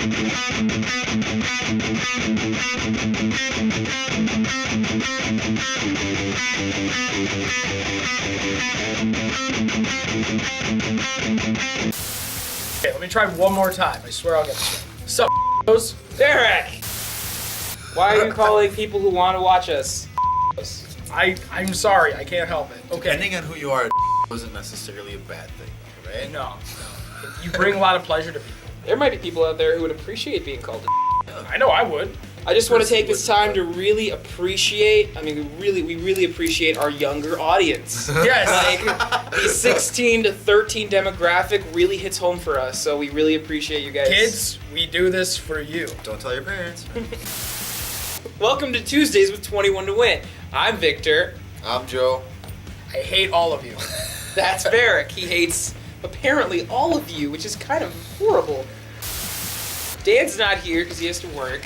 Okay, let me try one more time. I swear I'll get this right. Sup, those? Derek! Why are you calling people who want to watch us? I'm sorry, I can't help it. Okay. Depending on who you are, wasn't necessarily a bad thing, right? No. You bring a lot of pleasure to people. There might be people out there who would appreciate being called I know I would. I just want to take this time to really appreciate, we really appreciate our younger audience. Yes. Like, the 16 to 13 demographic really hits home for us, so we really appreciate you guys. Kids, we do this for you. Don't tell your parents. Welcome to Tuesdays with 21 to Win. I'm Victor. I'm Joe. I hate all of you. That's Varric. He hates, apparently, all of you, which is kind of horrible. Dan's not here because he has to work.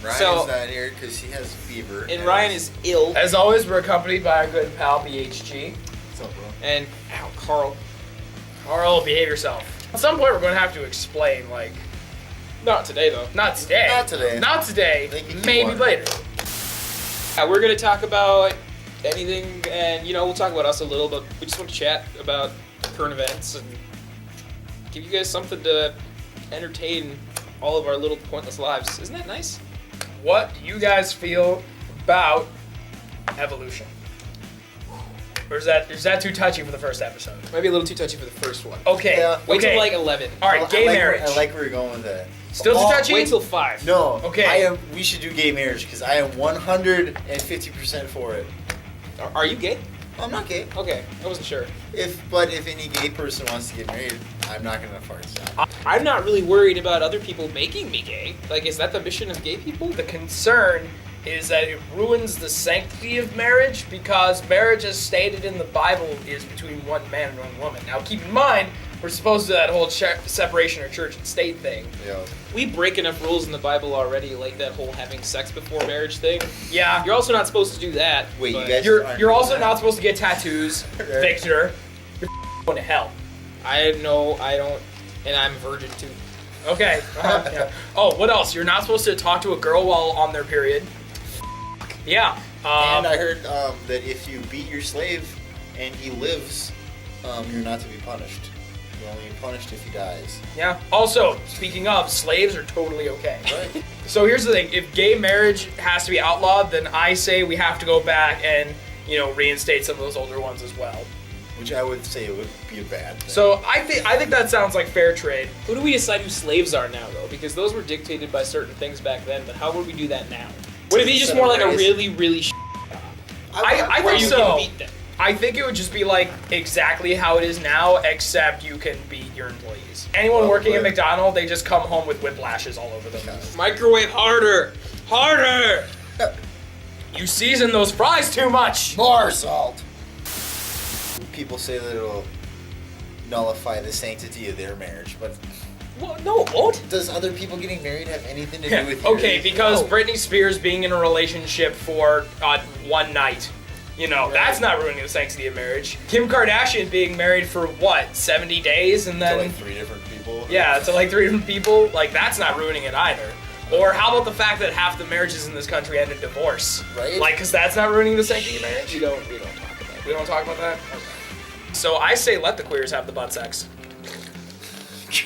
Ryan's not here because he has fever. And Ryan is ill. As always, we're accompanied by our good pal, BHG. What's up, bro? And, Carl. Carl, behave yourself. At some point, we're going to have to explain, like... Not today, though. Not today. Not today. Not today. They can keep Maybe on. later. We're going to talk about anything, and, we'll talk about us a little, but we just want to chat about current events and give you guys something to entertain all of our little pointless lives. Isn't that nice? What do you guys feel about evolution? Or is that too touchy for the first episode? Might be a little too touchy for the first one. Okay. Yeah. Wait okay. till like 11. All right, gay marriage. I like where you're going with that. Still too touchy? Wait till 5. No. Okay. We should do gay marriage because I am 150% for it. Are you gay? I'm not gay. Okay, I wasn't sure. But if any gay person wants to get married, I'm not gonna force them. I'm not really worried about other people making me gay. Like, is that the mission of gay people? The concern is that it ruins the sanctity of marriage because marriage, as stated in the Bible, is between one man and one woman. Now, keep in mind, we're supposed to do that whole separation of church and state thing. Yeah. We break enough rules in the Bible already, like that whole having sex before marriage thing. Yeah. You're also not supposed to do that. Wait, but you guys? You're also not supposed to get tattoos, Victor. You're going to hell. I know, I don't, and I'm a virgin too. Okay. Yeah. Oh, what else? You're not supposed to talk to a girl while on their period. Yeah. And I heard that if you beat your slave and he lives, you're not to be punished. You're only punished if he dies. Yeah. Also, speaking of, slaves are totally okay. Right. So here's the thing: if gay marriage has to be outlawed, then I say we have to go back and reinstate some of those older ones as well. Which I would say would be a bad thing. So I think that sounds like fair trade. Who do we decide who slaves are now, though? Because those were dictated by certain things back then, but how would we do that now? Would it be just more like a really, really I where think you so. can beat them? I think it would just be like exactly how it is now, except you can beat your employees. Anyone working at McDonald's, they just come home with whiplashes all over them. Microwave harder! Harder! You season those fries too much! More salt. People say that it'll nullify the sanctity of their marriage, but Well, no, it won't. does other people getting married have anything to do with yours? Okay, because No. Britney Spears being in a relationship for one night, that's not ruining the sanctity of marriage. Kim Kardashian being married for 70 days and To then like 3 different people. to like 3 different people, like that's not ruining it either. Or how about the fact that half the marriages in this country end in divorce? Right. Like, because that's not ruining the sanctity of marriage? We don't talk about that. We don't talk about that? Okay. So I say let the queers have the butt sex.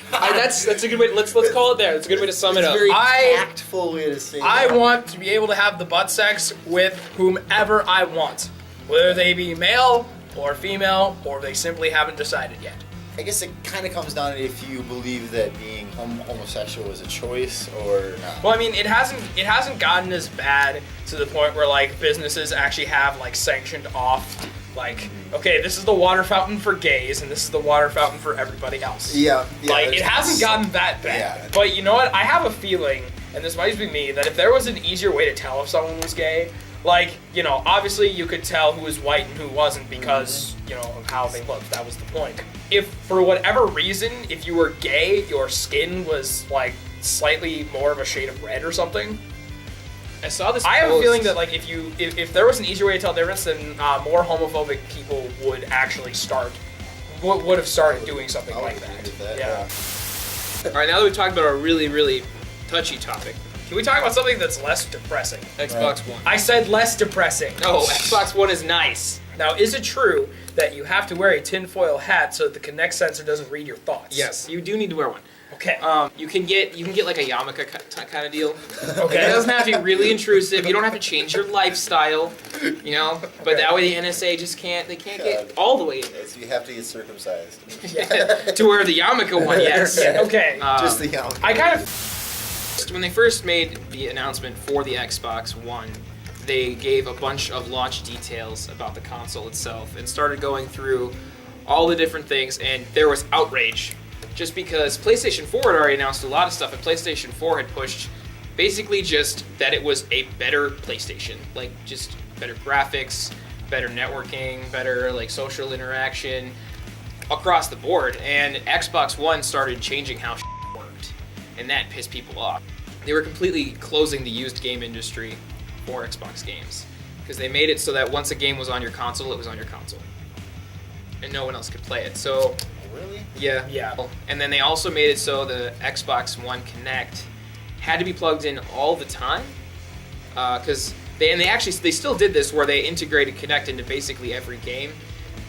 That's a good way. Let's call it there. That's a good way to sum it It's up. a very I- tactful way to say I that. want to be able to have the butt sex with whomever I want. Whether they be male or female, or they simply haven't decided yet. I guess it kind of comes down to if you believe that being homosexual is a choice or not. Well, I mean, it hasn't gotten as bad to the point where like businesses actually have like sanctioned off, like, okay, this is the water fountain for gays and this is the water fountain for everybody else. Yeah. Like, it hasn't gotten that bad. Yeah. But you know what? I have a feeling, and this might just be me, that if there was an easier way to tell if someone was gay, like, obviously you could tell who was white and who wasn't because, of how they looked. That was the point. If, for whatever reason, if you were gay, your skin was, like, slightly more of a shade of red or something, I saw this. I have a post. feeling that, like, if there was an easier way to tell the difference, then more homophobic people would actually would have started doing something I would like agree that. with that, Yeah. All right, now that we've talked about our really, really touchy topic. Can we talk about something that's less depressing? Xbox One. I said less depressing. No, Xbox One is nice. Now, is it true that you have to wear a tinfoil hat so that the Kinect sensor doesn't read your thoughts? Yes, you do need to wear one. Okay. You can get like a yarmulke kind of deal. Okay. It doesn't have to be really intrusive. You don't have to change your lifestyle, you know. But that way the NSA just can't. They can't get all the way in. Yes, you have to get circumcised. To wear the yarmulke one. Yes. Okay. Just the yarmulke. I kind of. When they first made the announcement for the Xbox One, they gave a bunch of launch details about the console itself and started going through all the different things, and there was outrage. Just because PlayStation 4 had already announced a lot of stuff, and PlayStation 4 had pushed basically just that it was a better PlayStation. Like, just better graphics, better networking, better, like, social interaction across the board. And Xbox One started changing how worked, and that pissed people off. They were completely closing the used game industry for Xbox games, because they made it so that once a game was on your console, it was on your console, and no one else could play it. So... Really? Yeah. Yeah. And then they also made it so the Xbox One Kinect had to be plugged in all the time, because they still did this where they integrated Kinect into basically every game,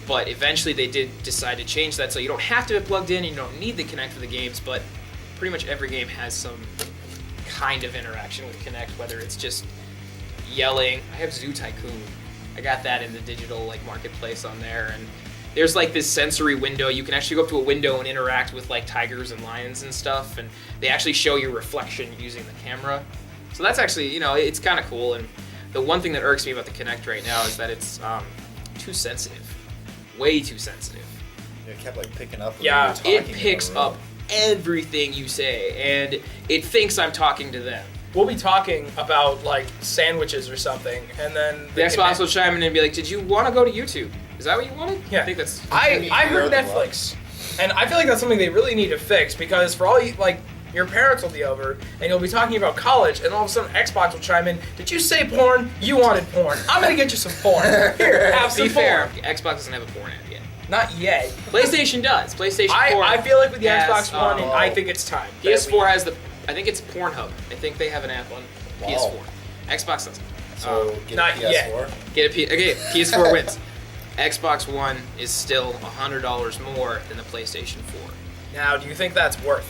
but eventually they did decide to change that so you don't have to be plugged in, and you don't need the Kinect for the games, but pretty much every game has some kind of interaction with Kinect, whether it's just yelling. I have Zoo Tycoon. I got that in the digital like marketplace on there, and there's like this sensory window. You can actually go up to a window and interact with like tigers and lions and stuff, and they actually show your reflection using the camera. So that's actually, you know, it's kind of cool. And the one thing that irks me about the Kinect right now is that it's too sensitive, way too sensitive. It kept like picking up. When Yeah, you were It talking picks in a row. up everything you say, and it thinks I'm talking to them. We'll be talking about like sandwiches or something, and then The Xbox will chime in and be like, "Did you want to go to YouTube? Is that what you wanted?" Yeah. I think that's. I heard Yeah. Netflix, and I feel like that's something they really need to fix, because for all you, like, your parents will be over and you'll be talking about college, and all of a sudden Xbox will chime in. Did you say porn? You wanted porn. I'm gonna get you some porn. Here, have To some be fair, porn. Xbox doesn't have a porn app yet. Not yet. PlayStation does. PlayStation 4. I feel like with the has, Xbox One, oh. I think it's time. that PS4 has the. I think it's Pornhub. I think they have an app on Wow. PS4. Xbox doesn't. So get not a yet. PS4. Okay, PS4 wins. Xbox One is still $100 more than the PlayStation 4. Now, do you think that's worth?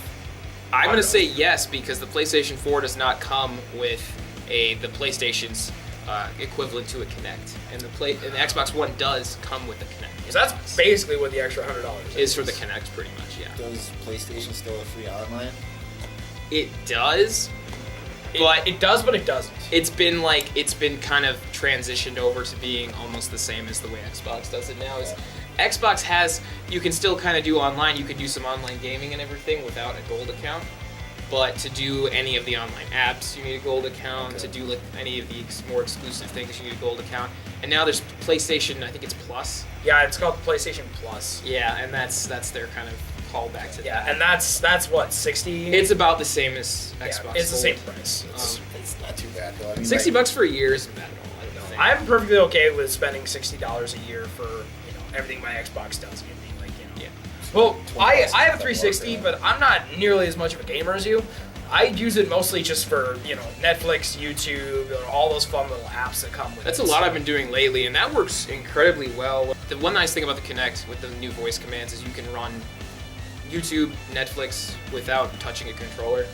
I'm gonna say yes, because the PlayStation 4 does not come with the PlayStation's equivalent to a Kinect, and the Xbox One does come with the Kinect. Because that's basically what the extra $100 Is for the Kinect, pretty much. Yeah. Does PlayStation still have free online? It does, But it does, but it doesn't. it's been kind of transitioned over to being almost the same as the way Xbox does it now. Is Xbox has, you can still kind of do online. You can do some online gaming and everything without a gold account. But to do any of the online apps, you need a gold account. Okay. To do like any of the more exclusive things, you need a gold account. And now there's PlayStation, I think it's Plus. Yeah, it's called PlayStation Plus. Yeah, and that's their kind of callback to Yeah, that. and that's what, 60? It's about the same as Yeah, Xbox. it's the Gold. same price. It's not too bad though. I mean, $60 for a year isn't bad at all. I don't think. I'm perfectly okay with spending $60 a year for, everything my Xbox does give me, like, Yeah. Well, I $20 have a for 360, that. but I'm not nearly as much of a gamer as you. I use it mostly just for, Netflix, YouTube, all those fun little apps that come with That's it. a lot I've been doing lately, and that works incredibly well. The one nice thing about the Kinect with the new voice commands is you can run YouTube, Netflix without touching a controller.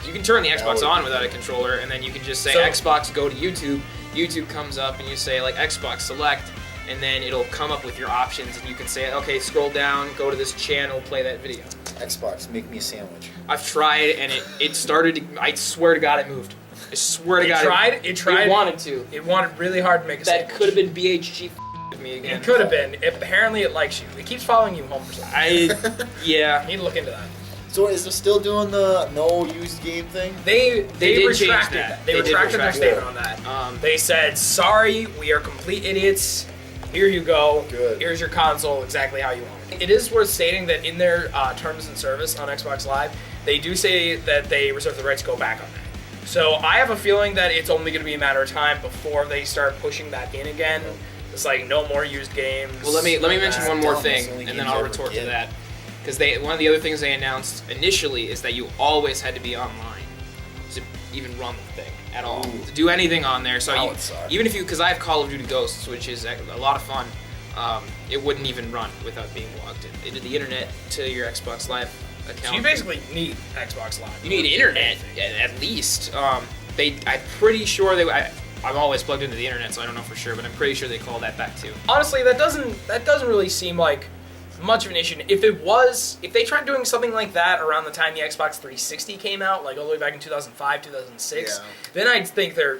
You can turn the Xbox on without a controller, and then you can just say So- Xbox, go to YouTube. YouTube comes up, and you say like Xbox select, and then it'll come up with your options, and you can say, okay, scroll down, go to this channel, play that video. Xbox, make me a sandwich. I've tried, and it started to, I swear to God it moved. I swear to God It tried. It wanted to. It wanted really hard to make a That sandwich. could have been BHG with me again. It could have been. Apparently it likes you. It keeps following you home or something. Yeah. I need to look into that. So is it still doing the no used game thing? They did change retracted that. They They did retracted their retract statement that. on that. They said, sorry, we are complete idiots. Here you go. Good. Here's your console exactly how you want it. It is worth stating that in their terms and service on Xbox Live, they do say that they reserve the right to go back on that. So I have a feeling that it's only going to be a matter of time before they start pushing that in again. It's like no more used games. Well, let me mention That's one more dumb. thing, That's the only and then games I'll I ever retort to get. that. Because one of the other things they announced initially is that you always had to be online. to even run the thing at all, Ooh. to do anything on there. So That would suck. even if you, because I have Call of Duty Ghosts, which is a lot of fun, it wouldn't even run without being logged into the internet to your Xbox Live account. So you basically need Xbox Live. You need internet at least. I'm pretty sure I'm always plugged into the internet, so I don't know for sure, but I'm pretty sure they call that back too. Honestly, that doesn't really seem like much of an issue. If they tried doing something like that around the time the Xbox 360 came out, like all the way back in 2005, 2006, then I'd think they're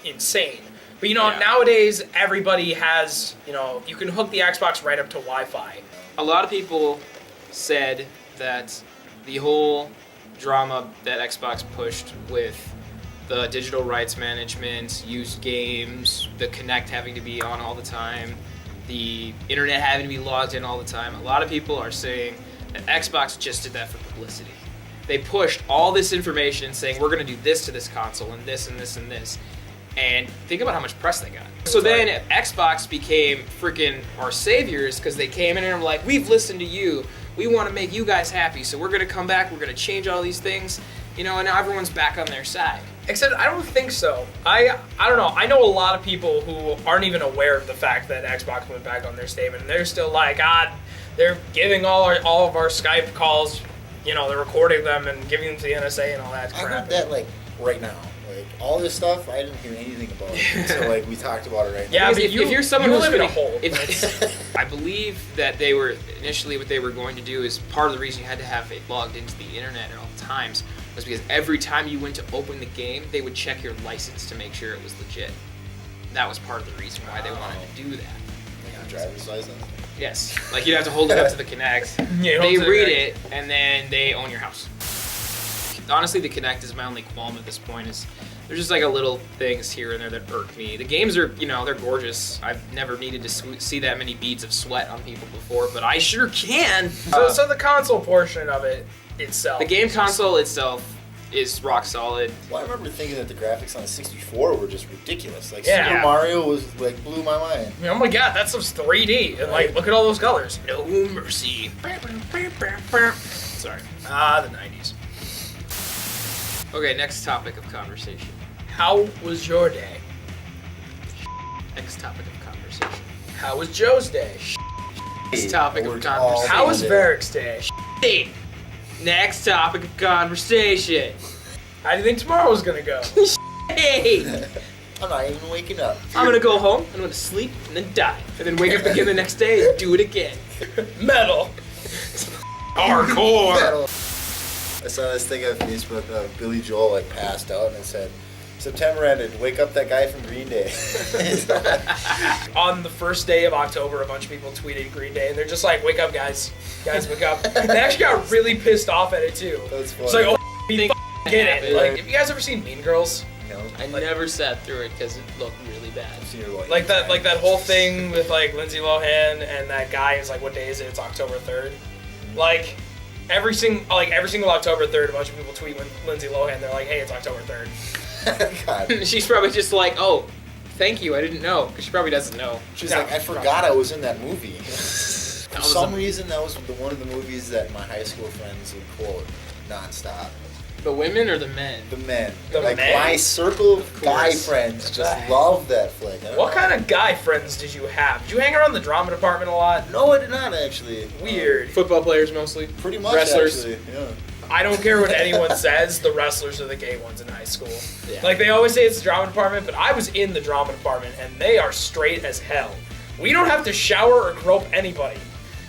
insane. But nowadays everybody has, you can hook the Xbox right up to Wi-Fi. A lot of people said that the whole drama that Xbox pushed with the digital rights management, used games, the Kinect having to be on all the time, the internet having to be logged in all the time, a lot of people are saying that Xbox just did that for publicity. They pushed all this information saying we're going to do this to this console and this and this and this. And think about how much press they got. So then Xbox became freaking our saviors because they came in and were like, we've listened to you. We want to make you guys happy. So we're going to come back. We're going to change all these things. And now everyone's back on their side. Except I don't think so. I don't know. I know a lot of people who aren't even aware of the fact that Xbox went back on their statement. And they're still like, they're giving all of our Skype calls, they're recording them and giving them to the NSA and all that crap. I heard that right now. All this stuff, I didn't hear anything about it. So we talked about it right now. Yeah, but if you're someone who's live in a gonna- hole. I believe that they were initially what they were going to do is part of the reason you had to have it logged into the internet at all times was because every time you went to open the game, they would check your license to make sure it was legit. That was part of the reason why they wanted to do that. Like a driver's license. Yes, like you'd have to hold it up to the Kinect. Yeah, They hold it read to it and then they own your house. Honestly, the Kinect is my only qualm at this point. Is there's just like a little things here and there that irk me. The games are, they're gorgeous. I've never needed to see that many beads of sweat on people before, but I sure can. So the console portion of it itself. The game console itself is rock solid. Well, I remember thinking that the graphics on the 64 were just ridiculous. Like Yeah. Super Mario was blew my mind. Oh my god, that stuff's 3D. And look at all those colors. No mercy. Sorry. The 90s. Okay, next topic of conversation. How was your day? Next topic of conversation. How was Joe's day? Next topic of Worked all conversation. How was day. Varric's day? Next topic of conversation. How do you think tomorrow was gonna go? Hey! I'm not even waking up. I'm gonna go home, I'm gonna sleep, and then die. And then wake up again the next day and do it again. Metal. Hardcore! I saw this thing on Facebook of Billy Joel passed out and it said, September ended, wake up that guy from Green Day. On the first day of October, a bunch of people tweeted Green Day, and they're just like, "Wake up, guys! Guys, wake up!" They actually got really pissed off at it too. That's funny. It's like, "Oh, get it!" Like, have you guys ever seen Mean Girls? No. I never sat through it because it looked really bad. I've seen her Like that whole thing with Lindsay Lohan and that guy is like, "What day is it? It's October 3rd." Like every single October 3rd, a bunch of people tweet when Lindsay Lohan. They're like, "Hey, it's October 3rd." God. She's probably just like, oh, thank you, I didn't know. Because she probably doesn't know. She's Yeah. like, I forgot I was in that movie. For was some reason, that was one of the movies that my high school friends would quote nonstop. The women or the men? The men. The like men? my circle of guy course. friends just Right. love that flick. I don't What know. kind of guy friends did you have? Did you hang around the drama department a lot? No, I did not actually. Weird. Football players mostly. Pretty much Wrestlers. actually. Yeah. I don't care what anyone says, the wrestlers are the gay ones in high school. Yeah. Like, they always say it's the drama department, but I was in the drama department, and they are straight as hell. We don't have to shower or grope anybody.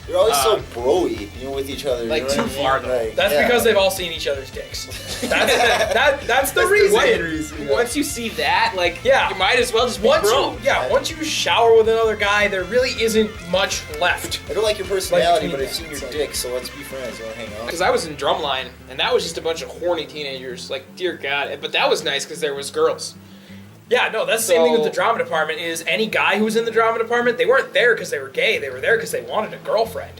They're always so bro-y, with each other. like, you know too what I mean? far, though. Like, That's yeah. because they've all seen each other's dicks. That's the reason. main reason. Yeah. Once you see that, Yeah. you might as well just be Once bro. once you shower with another guy, there really isn't much left. I don't like your personality, Like, but I've seen your it's like- dick, so let's be friends. You want to hang out? Because I was in drumline, and that was just a bunch of horny teenagers. Like, dear God. But that was nice because there was girls. Yeah, no, that's the same thing with So- the drama department. Is any guy who was in the drama department, they weren't there because they were gay. They were there because they wanted a girlfriend.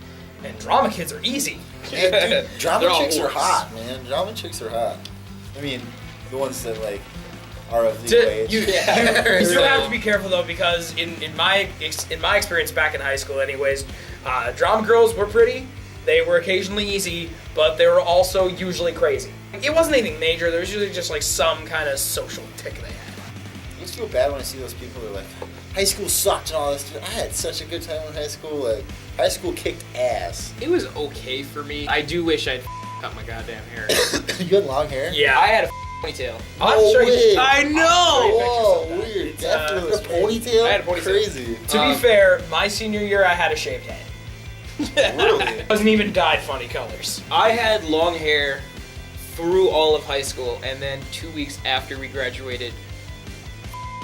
And drama kids are easy. Yeah, dude, drama They're all chicks are whores. hot, man. Drama chicks are hot. I mean, the ones that are of legal age. You do have to be careful though, because in my experience back in high school, anyways, drama girls were pretty. They were occasionally easy, but they were also usually crazy. It wasn't anything major. There was usually just like some kind of social tick they had. I just feel bad when I see those people who are like, high school sucked and all this. Dude, I had such a good time in high school. Like, high school kicked ass. It was okay for me. I do wish I'd cut my goddamn hair. You had long hair? Yeah. I had a ponytail. I'll No show you. way. I know! Whoa, weird. It's, Definitely it's a ponytail? I had a ponytail. Crazy. To be fair, my senior year I had a shaved head. Really? It wasn't even dyed funny colors. I had long hair through all of high school, and then 2 weeks after we graduated,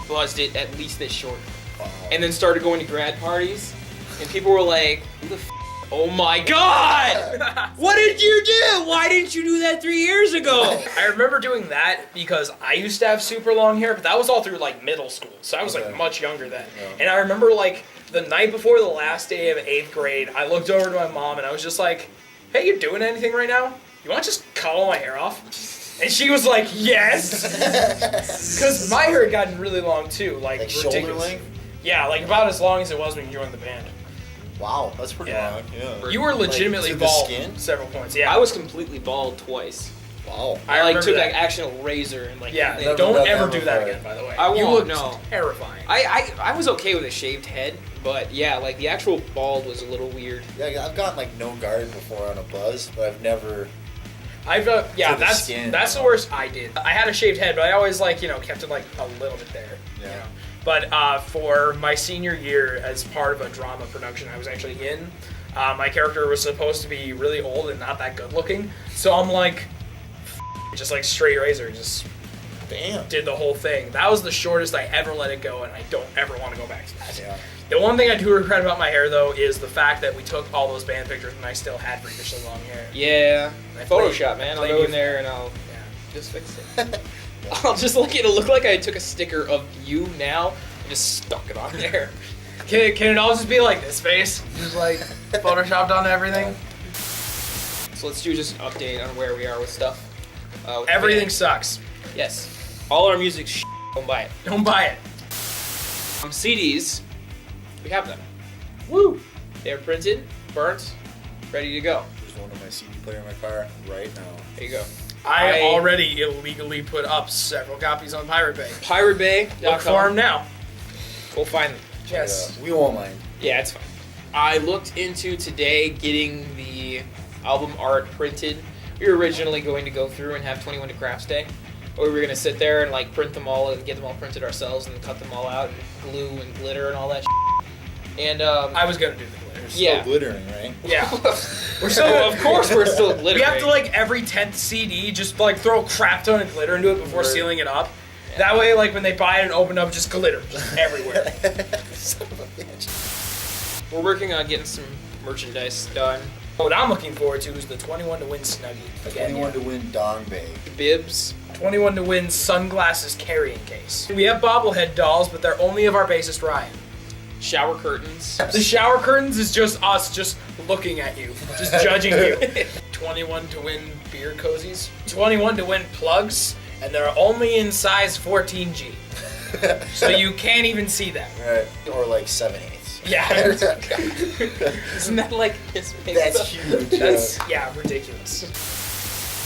buzzed it at least this short. Wow. And then started going to grad parties, and people were like, who the f? Oh my god! What did you do? Why didn't you do that 3 years ago? I remember doing that because I used to have super long hair, but that was all through like middle school, so I was Okay. like much younger then. Yeah. And I remember like the night before the last day of 8th grade, I looked over to my mom and I was just like, "Hey, you doing anything right now? You want to just cut all my hair off?" And she was like, "Yes," because my hair had gotten really long too, Like shoulder ridiculous. length? Yeah, like about as long as it was when you joined the band. Wow, that's pretty Yeah. long. Yeah. You were legitimately to the bald skin? several points. Yeah, I was completely bald twice. Wow. I I like remember took that. an actual razor and like Yeah, Never don't done ever that do that before. again. By the way, I you won't, looked no. terrifying. I was okay with a shaved head, but yeah, like the actual bald was a little weird. Yeah, I've gotten like no guard before on a buzz, but I've never. I've yeah, To the that's skin. that's the worst I did. I had a shaved head, but I always like kept it like a little bit there. Yeah. You know? But for my senior year, as part of a drama production I was actually in, my character was supposed to be really old and not that good looking. So I'm like, just like straight razor, just Damn. did the whole thing. That was the shortest I ever let it go, and I don't ever want to go back to that. Yeah. The one thing I do regret about my hair, though, is the fact that we took all those band pictures when I still had freakishly long hair. Yeah, I played- Photoshop, man. I'll played go you- in there and I'll Yeah. just fix it. I'll just like it'll look like I took a sticker of you now and just stuck it on there. Can it all just be like this face? Just like photoshopped on everything? So let's do just an update on where we are with stuff. With the Everything band. sucks. Yes. All our music's don't buy it. Don't buy it. CDs, we have them. Woo! They're printed, burnt, ready to go. There's one in my CD player in my car right now. There you go. I already illegally put up several copies on Pirate Bay. Pirate Bay. Look for them now. Go find them. Yes. We won't mind. Yeah, it's fine. I looked into today getting the album art printed. We were originally going to go through and have 21 to Crafts Day. Or we were going to sit there and like print them all and get them all printed ourselves and cut them all out and glue and glitter and all that shit. And I was gonna do the glitters. They're still Yeah. glittering, right? Yeah. we're still, of course, we're still glittering. We have to like every 10th CD just like throw a crap ton of glitter into it before Right. sealing it up. That way, like when they buy it and open up, just glitter just everywhere. Son of a bitch. We're working on getting some merchandise done. What I'm looking forward to is the 21 to win Snuggie. Again, 21 to win Dong Bag. Bibs. 21 to win sunglasses carrying case. We have bobblehead dolls, but they're only of our bassist Ryan. Shower curtains. The shower curtains is just us just looking at you, just judging you. 21 to win beer cozies. 21 to win plugs, and they're only in size 14G. So you can't even see them. Right. Or like 7/8. Yeah. Isn't that like his That's huge. That's, yeah, ridiculous.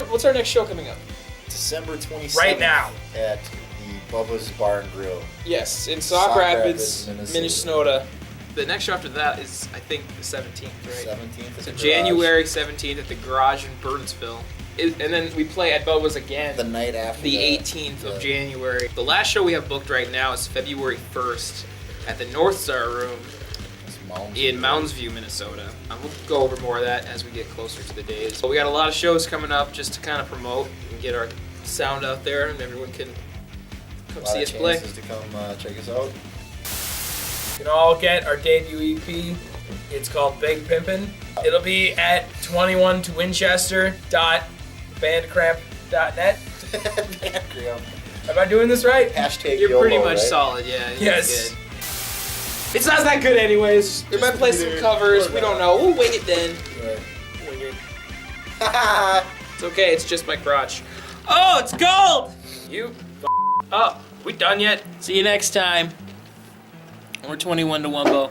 What's our next show coming up? December 27th. Right now. At the Bubba's Bar and Grill. Yes, in Sauk Sauk Rapids, Rapids, Minnesota. The next show after that is, I think, the 17th, right? 17th. at So the January 17th at the Garage in Burnsville. And then we play at Bubba's again Garage. The night after the that. 18th of Yeah. January. The last show we have booked right now is February 1st at the North Star Room It's Mounds in View. Moundsview, Minnesota. We'll go over more of that as we get closer to the days. But we got a lot of shows coming up just to kind of promote and get our sound out there, and everyone can A come lot see of us play. chances to come check us out. You can all get our debut EP. It's called Big Pimpin'. It'll be at 21 to Winchester.bandcramp.net. Am I doing this right? Hashtag You're YOLO, pretty much right? solid, yeah. You're Yes. good. It's not that good anyways. We might play some covers. We don't know. We'll wing it then. Right. It's okay. It's just my crotch. Oh, it's gold! You up. We done yet? See you next time. We're 21 to Wumbo.